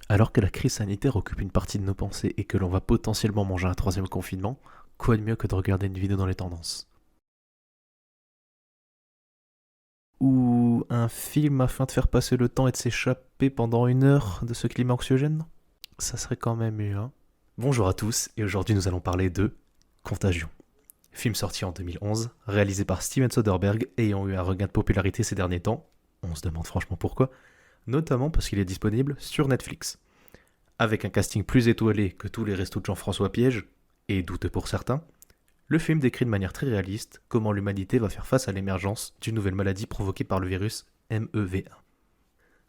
Alors que la crise sanitaire occupe une partie de nos pensées et que l'on va potentiellement manger un troisième confinement, quoi de mieux que de regarder une vidéo dans les tendances? Ou un film afin de faire passer le temps et de s'échapper pendant 1 heure de ce climat anxiogène? Ça serait quand même mieux, hein. Bonjour à tous, et aujourd'hui nous allons parler de Contagion. Film sorti en 2011, réalisé par Steven Soderbergh, ayant eu un regain de popularité ces derniers temps. On se demande franchement pourquoi, notamment parce qu'il est disponible sur Netflix. Avec un casting plus étoilé que tous les restos de Jean-François Piège, et douteux pour certains, le film décrit de manière très réaliste comment l'humanité va faire face à l'émergence d'une nouvelle maladie provoquée par le virus MEV1.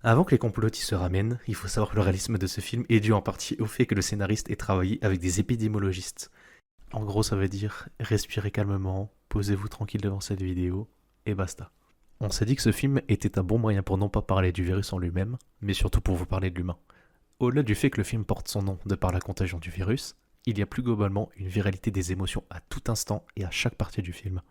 Avant que les complotistes se ramènent, il faut savoir que le réalisme de ce film est dû en partie au fait que le scénariste ait travaillé avec des épidémiologistes. En gros, ça veut dire respirez calmement, posez-vous tranquille devant cette vidéo, et basta. On s'est dit que ce film était un bon moyen pour non pas parler du virus en lui-même, mais surtout pour vous parler de l'humain. Au-delà du fait que le film porte son nom de par la contagion du virus, il y a plus globalement une viralité des émotions à tout instant et à chaque partie du film.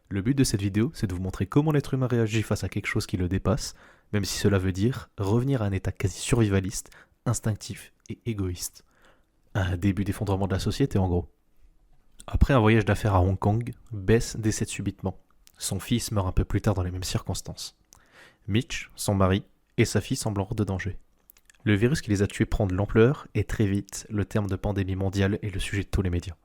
Le but de cette vidéo, c'est de vous montrer comment l'être humain réagit face à quelque chose qui le dépasse, même si cela veut dire revenir à un état quasi survivaliste, instinctif et égoïste. Un début d'effondrement de la société en gros. Après un voyage d'affaires à Hong Kong, Bess décède subitement. Son fils meurt un peu plus tard dans les mêmes circonstances. Mitch, son mari, et sa fille semblent hors de danger. Le virus qui les a tués prend de l'ampleur et très vite, le terme de pandémie mondiale est le sujet de tous les médias.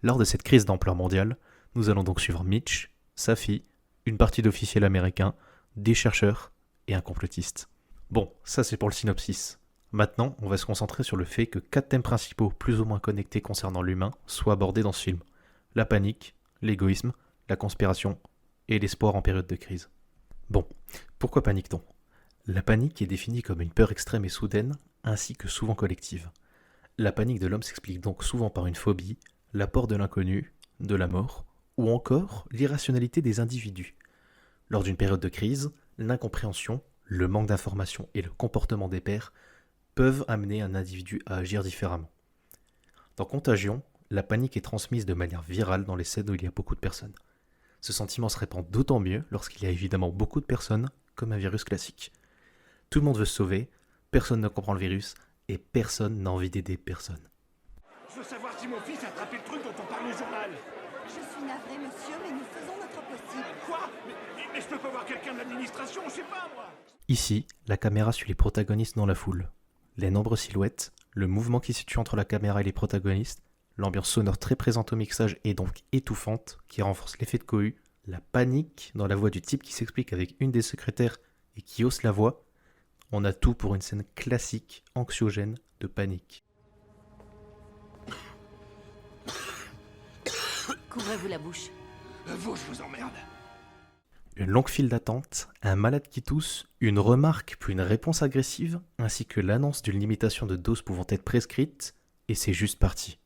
Lors de cette crise d'ampleur mondiale, nous allons donc suivre Mitch, sa fille, une partie d'officiels américains, des chercheurs et un complotiste. Bon, ça c'est pour le synopsis. Maintenant, on va se concentrer sur le fait que 4 thèmes principaux plus ou moins connectés concernant l'humain soient abordés dans ce film. La panique, l'égoïsme, la conspiration et l'espoir en période de crise. Bon, pourquoi panique-t-on? La panique est définie comme une peur extrême et soudaine, ainsi que souvent collective. La panique de l'homme s'explique donc souvent par une phobie, la peur de l'inconnu, de la mort, ou encore l'irrationalité des individus. Lors d'une période de crise, l'incompréhension, le manque d'information et le comportement des pairs peuvent amener un individu à agir différemment. Dans Contagion, la panique est transmise de manière virale dans les scènes où il y a beaucoup de personnes. Ce sentiment se répand d'autant mieux lorsqu'il y a évidemment beaucoup de personnes, comme un virus classique. Tout le monde veut se sauver, personne ne comprend le virus, et personne n'a envie d'aider personne. Je veux savoir si mon fils a attrapé le truc dont on parle au journal. Je suis navrée, monsieur, mais nous faisons notre possible. Quoi mais je peux pas voir quelqu'un de l'administration, je sais pas, moi. Ici, la caméra suit les protagonistes dans la foule. Les nombreuses silhouettes, le mouvement qui se situe entre la caméra et les protagonistes, l'ambiance sonore très présente au mixage et donc étouffante, qui renforce l'effet de cohue, la panique dans la voix du type qui s'explique avec une des secrétaires et qui hausse la voix, on a tout pour une scène classique, anxiogène, de panique. Couvrez-vous la bouche. Vous, je vous emmerde. Une longue file d'attente, un malade qui tousse, une remarque puis une réponse agressive, ainsi que l'annonce d'une limitation de dose pouvant être prescrite, et c'est juste parti.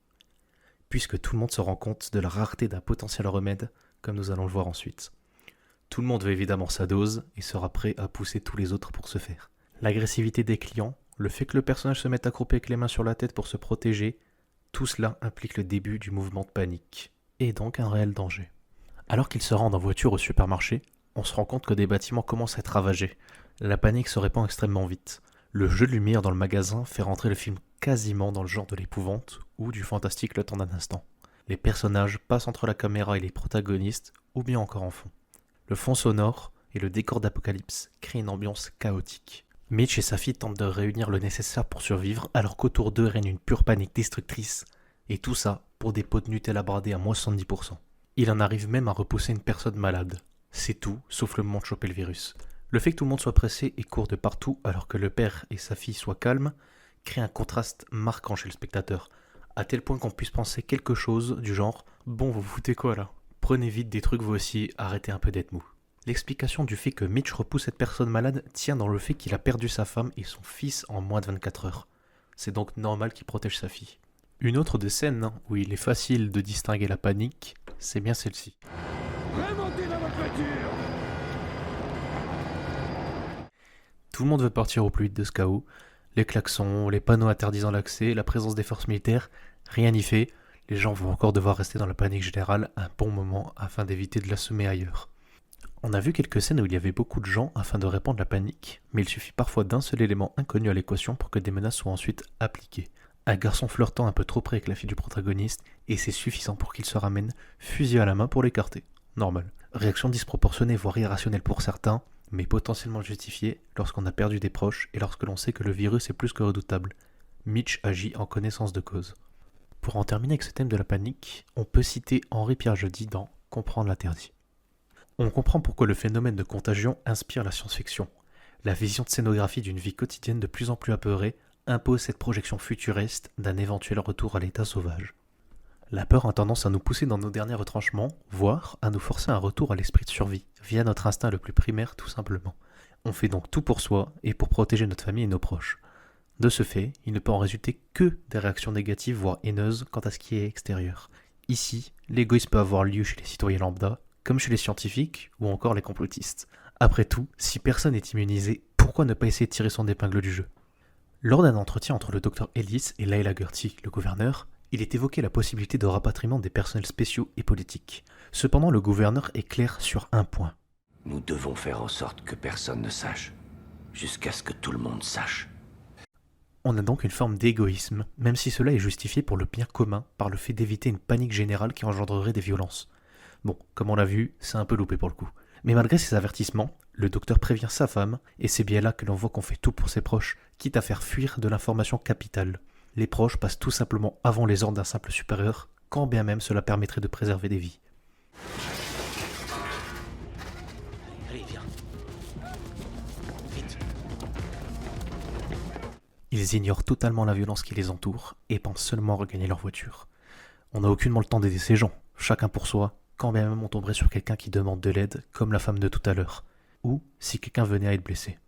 Puisque tout le monde se rend compte de la rareté d'un potentiel remède, comme nous allons le voir ensuite. Tout le monde veut évidemment sa dose et sera prêt à pousser tous les autres pour ce faire. L'agressivité des clients, le fait que le personnage se mette accroupi avec les mains sur la tête pour se protéger, tout cela implique le début du mouvement de panique, et donc un réel danger. Alors qu'ils se rendent en voiture au supermarché, on se rend compte que des bâtiments commencent à être ravagés. La panique se répand extrêmement vite. Le jeu de lumière dans le magasin fait rentrer le film quasiment dans le genre de l'épouvante ou du fantastique le temps d'un instant. Les personnages passent entre la caméra et les protagonistes, ou bien encore en fond. Le fond sonore et le décor d'apocalypse créent une ambiance chaotique. Mitch et sa fille tentent de réunir le nécessaire pour survivre alors qu'autour d'eux règne une pure panique destructrice. Et tout ça pour des pots de Nutella bradés à moins 70%. Il en arrive même à repousser une personne malade. C'est tout, sauf le moment de choper le virus. Le fait que tout le monde soit pressé et court de partout alors que le père et sa fille soient calmes crée un contraste marquant chez le spectateur, à tel point qu'on puisse penser quelque chose du genre « Bon, vous foutez quoi là? Prenez vite des trucs vous aussi, arrêtez un peu d'être mou. » L'explication du fait que Mitch repousse cette personne malade tient dans le fait qu'il a perdu sa femme et son fils en moins de 24 heures. C'est donc normal qu'il protège sa fille. Une autre des scènes où il est facile de distinguer la panique, c'est bien celle-ci. Remontez dans votre voiture. Tout le monde veut partir au plus vite de ce chaos. Les klaxons, les panneaux interdisant l'accès, la présence des forces militaires, rien n'y fait. Les gens vont encore devoir rester dans la panique générale un bon moment afin d'éviter de l'assommer ailleurs. On a vu quelques scènes où il y avait beaucoup de gens afin de répandre la panique, mais il suffit parfois d'un seul élément inconnu à l'équation pour que des menaces soient ensuite appliquées. Un garçon flirtant un peu trop près avec la fille du protagoniste, et c'est suffisant pour qu'il se ramène, fusil à la main pour l'écarter. Normal. Réaction disproportionnée voire irrationnelle pour certains, mais potentiellement justifiée lorsqu'on a perdu des proches et lorsque l'on sait que le virus est plus que redoutable. Mitch agit en connaissance de cause. Pour en terminer avec ce thème de la panique, on peut citer Henri-Pierre Jeudy dans Comprendre l'interdit. On comprend pourquoi le phénomène de contagion inspire la science-fiction. La vision de scénographie d'une vie quotidienne de plus en plus apeurée impose cette projection futuriste d'un éventuel retour à l'état sauvage. La peur a tendance à nous pousser dans nos derniers retranchements, voire à nous forcer un retour à l'esprit de survie, via notre instinct le plus primaire tout simplement. On fait donc tout pour soi et pour protéger notre famille et nos proches. De ce fait, il ne peut en résulter que des réactions négatives voire haineuses quant à ce qui est extérieur. Ici, l'égoïsme peut avoir lieu chez les citoyens lambda, comme chez les scientifiques ou encore les complotistes. Après tout, si personne n'est immunisé, pourquoi ne pas essayer de tirer son épingle du jeu ? Lors d'un entretien entre le Dr Ellis et Laila Gertie, le gouverneur, il est évoqué la possibilité de rapatriement des personnels spéciaux et politiques. Cependant, le gouverneur est clair sur un point. Nous devons faire en sorte que personne ne sache, jusqu'à ce que tout le monde sache. On a donc une forme d'égoïsme, même si cela est justifié pour le bien commun par le fait d'éviter une panique générale qui engendrerait des violences. Bon, comme on l'a vu, c'est un peu loupé pour le coup. Mais malgré ces avertissements, le docteur prévient sa femme, et c'est bien là que l'on voit qu'on fait tout pour ses proches, quitte à faire fuir de l'information capitale. Les proches passent tout simplement avant les ordres d'un simple supérieur, quand bien même cela permettrait de préserver des vies. Allez, viens. Vite. Ils ignorent totalement la violence qui les entoure, et pensent seulement à regagner leur voiture. On n'a aucunement le temps d'aider ces gens, chacun pour soi, quand bien même on tomberait sur quelqu'un qui demande de l'aide, comme la femme de tout à l'heure, ou si quelqu'un venait à être blessé.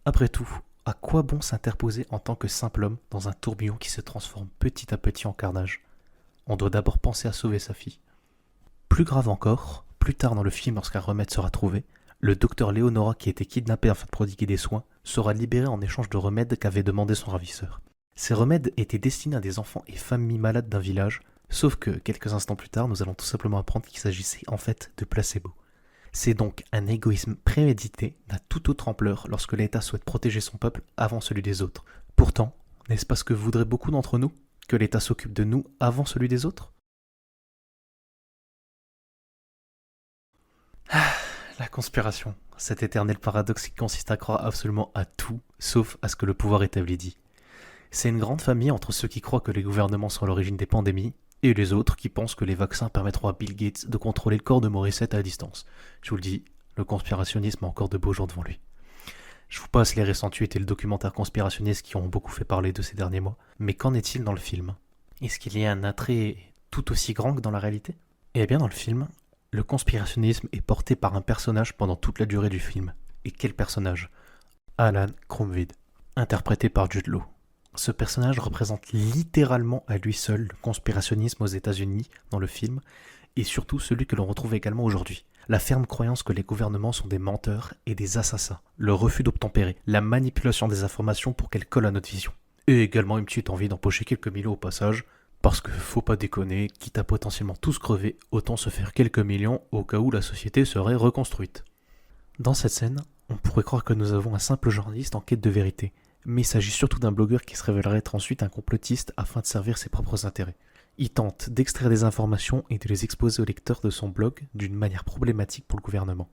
Après tout, à quoi bon s'interposer en tant que simple homme dans un tourbillon qui se transforme petit à petit en carnage ? On doit d'abord penser à sauver sa fille. Plus grave encore, plus tard dans le film lorsqu'un remède sera trouvé, le docteur Leonora qui a été kidnappé afin de prodiguer des soins sera libéré en échange de remèdes qu'avait demandé son ravisseur. Ces remèdes étaient destinés à des enfants et familles malades d'un village, sauf que quelques instants plus tard nous allons tout simplement apprendre qu'il s'agissait en fait de placebo. C'est donc un égoïsme prémédité d'un tout autre ampleur lorsque l'État souhaite protéger son peuple avant celui des autres. Pourtant, n'est-ce pas ce que voudraient beaucoup d'entre nous ? Que l'État s'occupe de nous avant celui des autres ? La conspiration, cet éternel paradoxe qui consiste à croire absolument à tout, sauf à ce que le pouvoir établi dit. C'est une grande famille entre ceux qui croient que les gouvernements sont à l'origine des pandémies, et les autres qui pensent que les vaccins permettront à Bill Gates de contrôler le corps de Morissette à distance. Je vous le dis, le conspirationnisme a encore de beaux jours devant lui. Je vous passe les récents tweets et le documentaire conspirationniste qui ont beaucoup fait parler de ces derniers mois. Mais qu'en est-il dans le film ? Est-ce qu'il y a un attrait tout aussi grand que dans la réalité ? Eh bien dans le film, le conspirationnisme est porté par un personnage pendant toute la durée du film. Et quel personnage ? Alan Krumvid, interprété par Jude Law. Ce personnage représente littéralement à lui seul le conspirationnisme aux États-Unis dans le film, et surtout celui que l'on retrouve également aujourd'hui. La ferme croyance que les gouvernements sont des menteurs et des assassins, le refus d'obtempérer, la manipulation des informations pour qu'elles collent à notre vision. Et également une petite envie d'empocher quelques millions au passage, parce que faut pas déconner, quitte à potentiellement tous crever, autant se faire quelques millions au cas où la société serait reconstruite. Dans cette scène, on pourrait croire que nous avons un simple journaliste en quête de vérité, mais il s'agit surtout d'un blogueur qui se révélerait être ensuite un complotiste afin de servir ses propres intérêts. Il tente d'extraire des informations et de les exposer aux lecteurs de son blog d'une manière problématique pour le gouvernement.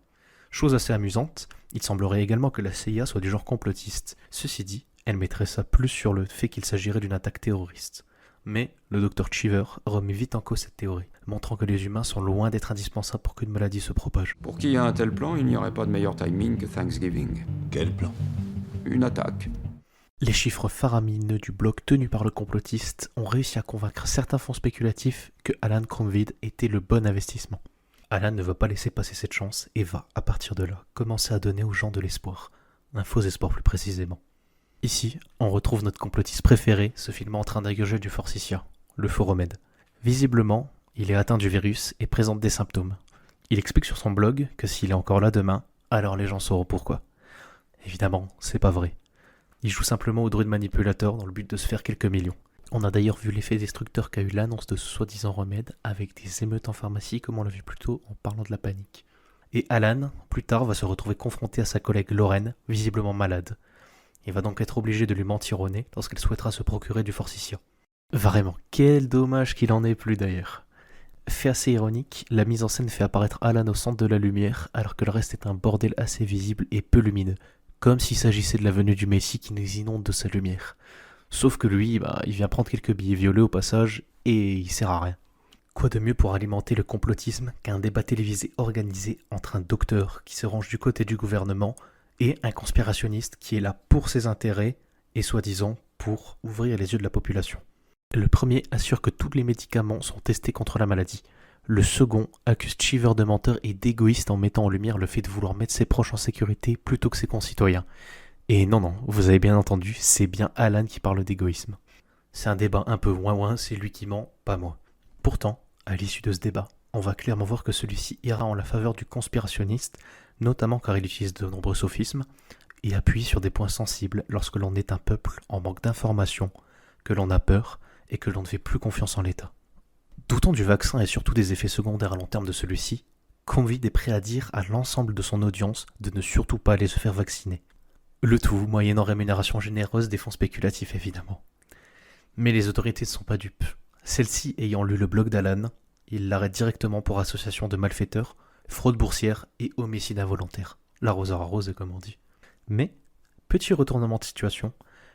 Chose assez amusante, il semblerait également que la CIA soit du genre complotiste. Ceci dit, elle mettrait ça plus sur le fait qu'il s'agirait d'une attaque terroriste. Mais le Dr Cheever remet vite en cause cette théorie, montrant que les humains sont loin d'être indispensables pour qu'une maladie se propage. Pour qui a un tel plan, il n'y aurait pas de meilleur timing que Thanksgiving. Quel plan ? Une attaque. Les chiffres faramineux du blog tenu par le complotiste ont réussi à convaincre certains fonds spéculatifs que Alan Krumvid était le bon investissement. Alan ne va pas laisser passer cette chance et va, à partir de là, commencer à donner aux gens de l'espoir. Un faux espoir plus précisément. Ici, on retrouve notre complotiste préféré se filmant en train d'ingurgiter du forsythia, le faux remède. Visiblement, il est atteint du virus et présente des symptômes. Il explique sur son blog que s'il est encore là demain, alors les gens sauront pourquoi. Évidemment, c'est pas vrai. Il joue simplement au druide manipulateur dans le but de se faire quelques millions. On a d'ailleurs vu l'effet destructeur qu'a eu l'annonce de ce soi-disant remède avec des émeutes en pharmacie comme on l'a vu plus tôt en parlant de la panique. Et Alan, plus tard, va se retrouver confronté à sa collègue Lorraine, visiblement malade. Il va donc être obligé de lui mentir au nez lorsqu'elle souhaitera se procurer du forsythia. Vraiment, quel dommage qu'il en ait plus d'ailleurs. Fait assez ironique, la mise en scène fait apparaître Alan au centre de la lumière, alors que le reste est un bordel assez visible et peu lumineux, comme s'il s'agissait de la venue du Messie qui nous inonde de sa lumière. Sauf que lui, il vient prendre quelques billets violets au passage, et il sert à rien. Quoi de mieux pour alimenter le complotisme qu'un débat télévisé organisé entre un docteur qui se range du côté du gouvernement et un conspirationniste qui est là pour ses intérêts et soi-disant pour ouvrir les yeux de la population. Le premier assure que tous les médicaments sont testés contre la maladie. Le second accuse Cheever de menteur et d'égoïste en mettant en lumière le fait de vouloir mettre ses proches en sécurité plutôt que ses concitoyens. Et non, vous avez bien entendu, c'est bien Alan qui parle d'égoïsme. C'est un débat un peu ouin-ouin, c'est lui qui ment, pas moi. Pourtant, à l'issue de ce débat, on va clairement voir que celui-ci ira en la faveur du conspirationniste, notamment car il utilise de nombreux sophismes, et appuie sur des points sensibles lorsque l'on est un peuple en manque d'informations, que l'on a peur et que l'on ne fait plus confiance en l'État. Doutant du vaccin et surtout des effets secondaires à long terme de celui-ci, Convid est prêt à dire à l'ensemble de son audience de ne surtout pas aller se faire vacciner. Le tout moyennant rémunération généreuse des fonds spéculatifs évidemment. Mais les autorités ne sont pas dupes. Celles-ci ayant lu le blog d'Alan, ils l'arrêtent directement pour association de malfaiteurs, fraude boursière et homicide involontaire. L'arroseur arrose comme on dit. Mais, petit retournement de situation,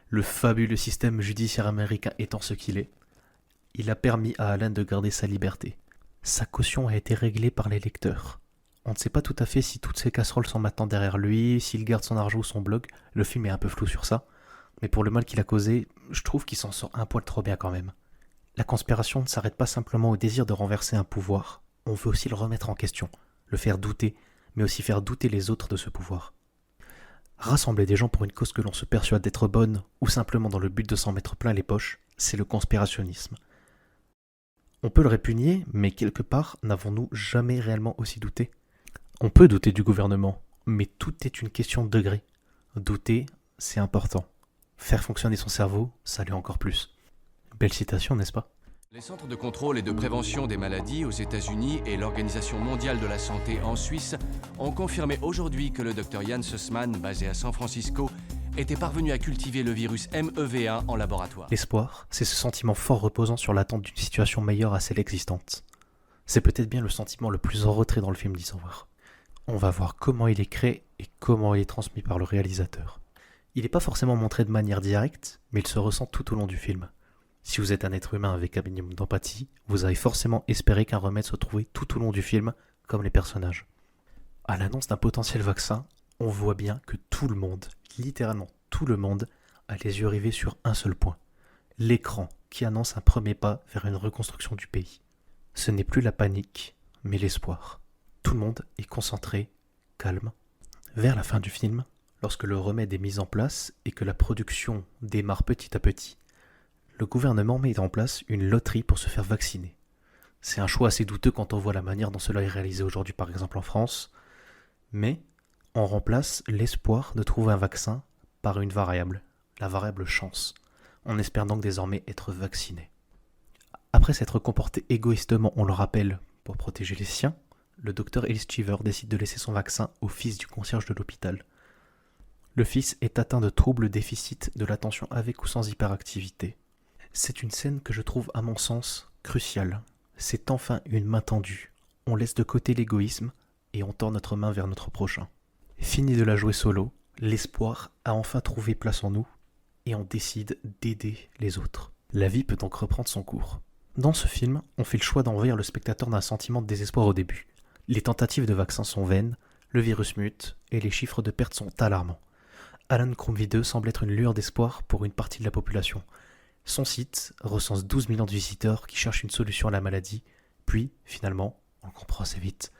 le fabuleux système judiciaire américain étant ce qu'il est, il a permis à Alan de garder sa liberté. Sa caution a été réglée par les lecteurs. On ne sait pas tout à fait si toutes ces casseroles sont maintenant derrière lui, s'il garde son argent ou son blog, le film est un peu flou sur ça, mais pour le mal qu'il a causé, je trouve qu'il s'en sort un poil trop bien quand même. La conspiration ne s'arrête pas simplement au désir de renverser un pouvoir, on veut aussi le remettre en question, le faire douter, mais aussi faire douter les autres de ce pouvoir. Rassembler des gens pour une cause que l'on se persuade d'être bonne, ou simplement dans le but de s'en mettre plein les poches, c'est le conspirationnisme. On peut le répugner, mais quelque part, n'avons-nous jamais réellement aussi douté ? On peut douter du gouvernement, mais tout est une question de degré. Douter, c'est important. Faire fonctionner son cerveau, ça l'est encore plus. Belle citation, n'est-ce pas ? Les centres de contrôle et de prévention des maladies aux États-Unis et l'Organisation mondiale de la santé en Suisse ont confirmé aujourd'hui que le Dr Jan Sussman, basé à San Francisco, était parvenu à cultiver le virus MEV1 en laboratoire. L'espoir, c'est ce sentiment fort reposant sur l'attente d'une situation meilleure à celle existante. C'est peut-être bien le sentiment le plus en retrait dans le film d'Is voir. On va voir comment il est créé et comment il est transmis par le réalisateur. Il n'est pas forcément montré de manière directe, mais il se ressent tout au long du film. Si vous êtes un être humain avec un minimum d'empathie, vous avez forcément espéré qu'un remède se trouvait tout au long du film, comme les personnages. À l'annonce d'un potentiel vaccin, on voit bien que tout le monde, littéralement tout le monde, a les yeux rivés sur un seul point. L'écran qui annonce un premier pas vers une reconstruction du pays. Ce n'est plus la panique, mais l'espoir. Tout le monde est concentré, calme. Vers la fin du film, lorsque le remède est mis en place et que la production démarre petit à petit, le gouvernement met en place une loterie pour se faire vacciner. C'est un choix assez douteux quand on voit la manière dont cela est réalisé aujourd'hui par exemple en France, mais on remplace l'espoir de trouver un vaccin par une variable, la variable chance. On espère donc désormais être vacciné. Après s'être comporté égoïstement, on le rappelle, pour protéger les siens, le docteur Ellis Cheever décide de laisser son vaccin au fils du concierge de l'hôpital. Le fils est atteint de troubles déficit de l'attention avec ou sans hyperactivité. C'est une scène que je trouve à mon sens cruciale. C'est enfin une main tendue. On laisse de côté l'égoïsme et on tend notre main vers notre prochain. Fini de la jouer solo, l'espoir a enfin trouvé place en nous et on décide d'aider les autres. La vie peut donc reprendre son cours. Dans ce film, on fait le choix d'envahir le spectateur d'un sentiment de désespoir au début. Les tentatives de vaccin sont vaines, le virus mute et les chiffres de pertes sont alarmants. Alan Crumb 2 semble être une lueur d'espoir pour une partie de la population. Son site recense 12 millions de visiteurs qui cherchent une solution à la maladie, puis, finalement, on le comprend assez vite,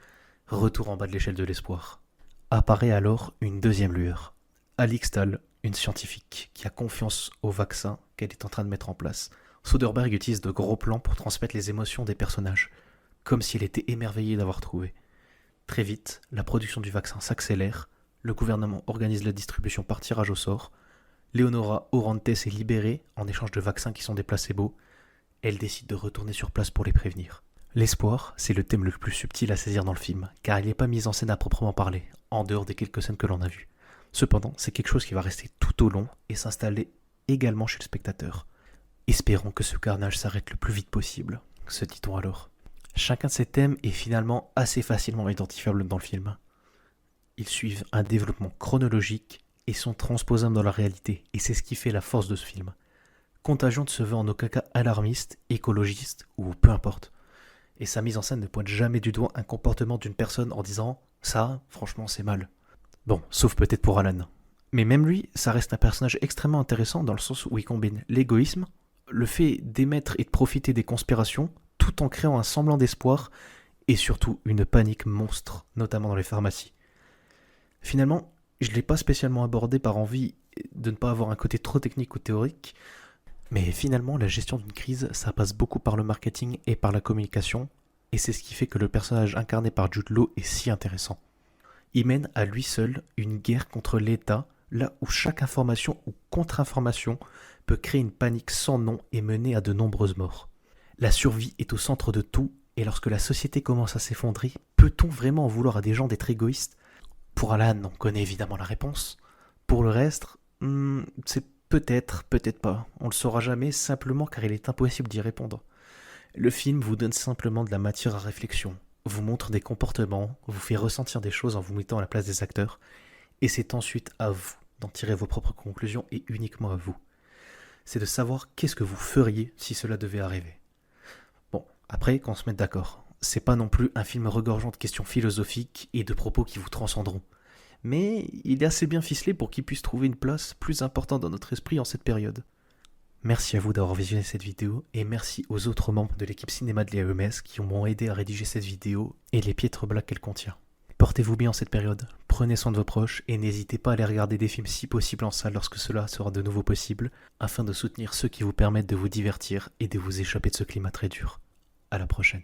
retour en bas de l'échelle de l'espoir. Apparaît alors une deuxième lueur. Alix Stahl, une scientifique qui a confiance au vaccin qu'elle est en train de mettre en place. Soderbergh utilise de gros plans pour transmettre les émotions des personnages, comme si elle était émerveillée d'avoir trouvé. Très vite, la production du vaccin s'accélère, le gouvernement organise la distribution par tirage au sort, Leonora Orantes est libérée en échange de vaccins qui sont des placebos. Elle décide de retourner sur place pour les prévenir. L'espoir, c'est le thème le plus subtil à saisir dans le film, car il n'est pas mis en scène à proprement parler, en dehors des quelques scènes que l'on a vues. Cependant, c'est quelque chose qui va rester tout au long et s'installer également chez le spectateur. Espérons que ce carnage s'arrête le plus vite possible, se dit-on alors. Chacun de ces thèmes est finalement assez facilement identifiable dans le film. Ils suivent un développement chronologique et sont transposables dans la réalité, et c'est ce qui fait la force de ce film. Contagion ne se veut en aucun cas alarmiste, écologiste ou peu importe. Et sa mise en scène ne pointe jamais du doigt un comportement d'une personne en disant « ça, franchement, c'est mal ». Bon, sauf peut-être pour Alan. Mais même lui, ça reste un personnage extrêmement intéressant dans le sens où il combine l'égoïsme, le fait d'émettre et de profiter des conspirations, tout en créant un semblant d'espoir, et surtout une panique monstre, notamment dans les pharmacies. Finalement, je ne l'ai pas spécialement abordé par envie de ne pas avoir un côté trop technique ou théorique, mais finalement, la gestion d'une crise, ça passe beaucoup par le marketing et par la communication, et c'est ce qui fait que le personnage incarné par Jude Law est si intéressant. Il mène à lui seul une guerre contre l'État, là où chaque information ou contre-information peut créer une panique sans nom et mener à de nombreuses morts. La survie est au centre de tout, et lorsque la société commence à s'effondrer, peut-on vraiment en vouloir à des gens d'être égoïstes ? Pour Alan, on connaît évidemment la réponse. Pour le reste, c'est peut-être pas. On le saura jamais simplement car il est impossible d'y répondre. Le film vous donne simplement de la matière à réflexion, vous montre des comportements, vous fait ressentir des choses en vous mettant à la place des acteurs, et c'est ensuite à vous d'en tirer vos propres conclusions et uniquement à vous. C'est de savoir qu'est-ce que vous feriez si cela devait arriver. Bon, après, qu'on se mette d'accord. C'est pas non plus un film regorgeant de questions philosophiques et de propos qui vous transcenderont. Mais il est assez bien ficelé pour qu'il puisse trouver une place plus importante dans notre esprit en cette période. Merci à vous d'avoir visionné cette vidéo et merci aux autres membres de l'équipe cinéma de l'IAEMS qui m'ont aidé à rédiger cette vidéo et les piètres blagues qu'elle contient. Portez-vous bien en cette période, prenez soin de vos proches et n'hésitez pas à aller regarder des films si possible en salle lorsque cela sera de nouveau possible, afin de soutenir ceux qui vous permettent de vous divertir et de vous échapper de ce climat très dur. À la prochaine.